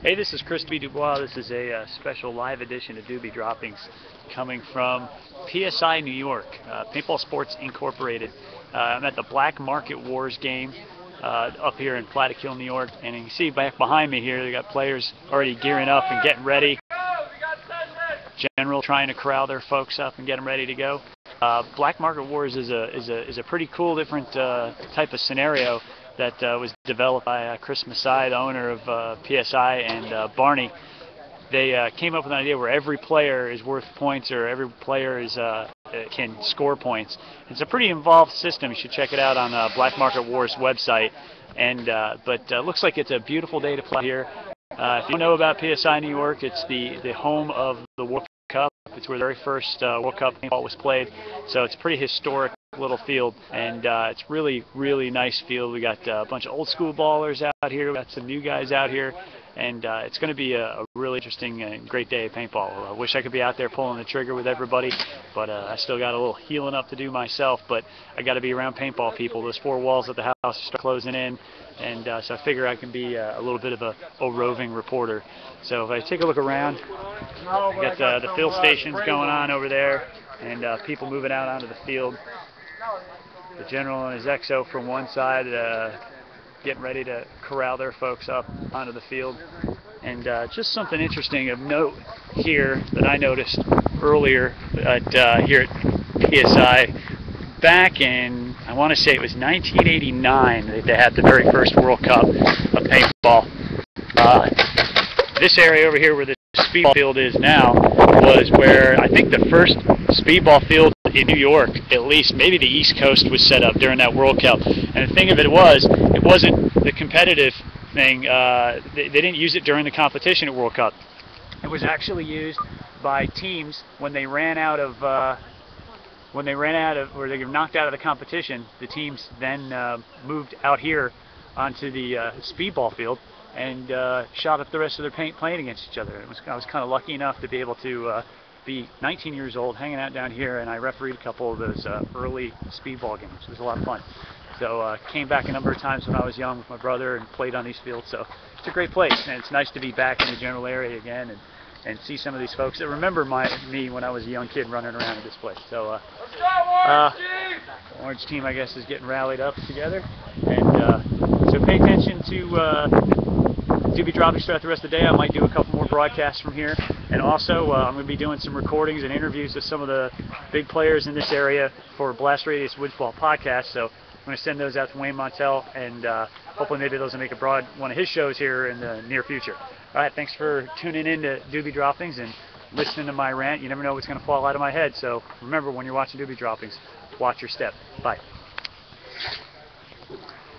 Hey, this is Chris Dubois. This is a special live edition of Doobie Droppings coming from PSI New York, Paintball Sports Incorporated. I'm at the Black Market Wars game up here in Plattekill, New York, and you can see back behind me here, they got players already gearing up and getting ready. General trying to corral their folks up and get them ready to go. Black Market Wars is a pretty cool, different type of scenario that was developed by Chris Masai, the owner of PSI, and Barney. They came up with an idea where every player is worth points, or every player is can score points. It's a pretty involved system. You should check it out on Black Market Wars website. And but looks like it's a beautiful day to play here. If you don't know about PSI New York, it's the home of the World Cup. It's where the very first World Cup paintball was played. So it's a pretty historic little field, and it's really nice field. We got a bunch of old school ballers out here. We got some new guys out here, and it's going to be a really interesting and great day of paintball. I wish I could be out there pulling the trigger with everybody, but I still got a little healing up to do myself. But I got to be around paintball people. Those four walls at the house start closing in, and so I figure I can be a little bit of a roving reporter. So if I take a look around, I got the fill stations going on over there, and people moving out onto the field. The general and his XO from one side getting ready to corral their folks up onto the field. And just something interesting of note here that I noticed earlier here at PSI, back in, I want to say it was 1989, they had the very first World Cup of paintball. This area over here where the speedball field is now was where I think the first speedball field in New York, at least, maybe the East Coast, was set up during that World Cup. And the thing of it wasn't the competitive thing. They didn't use it during the competition at World Cup. It was actually used by teams when they ran out of, or they were knocked out of the competition. The teams then moved out here onto the speedball field and shot up the rest of their paint playing against each other. I was kind of lucky enough to be able to be 19 years old, hanging out down here, and I refereed a couple of those early speedball games. It was a lot of fun. So came back a number of times when I was young with my brother and played on these fields. So it's a great place, and it's nice to be back in the general area again and see some of these folks that remember me when I was a young kid running around at this place. So Orange team, I guess, is getting rallied up together, and so pay attention to Doobie Droppings throughout the rest of the day. I might do a couple more broadcasts from here, and also I'm going to be doing some recordings and interviews with some of the big players in this area for Blast Radius Woodsball podcast. So I'm going to send those out to Wayne Montel, and hopefully maybe those will make one of his shows here in the near future. All right, thanks for tuning in to Doobie Droppings and listening to my rant. You never know what's going to fall out of my head, so remember, when you're watching Doobie Droppings, watch your step. Bye.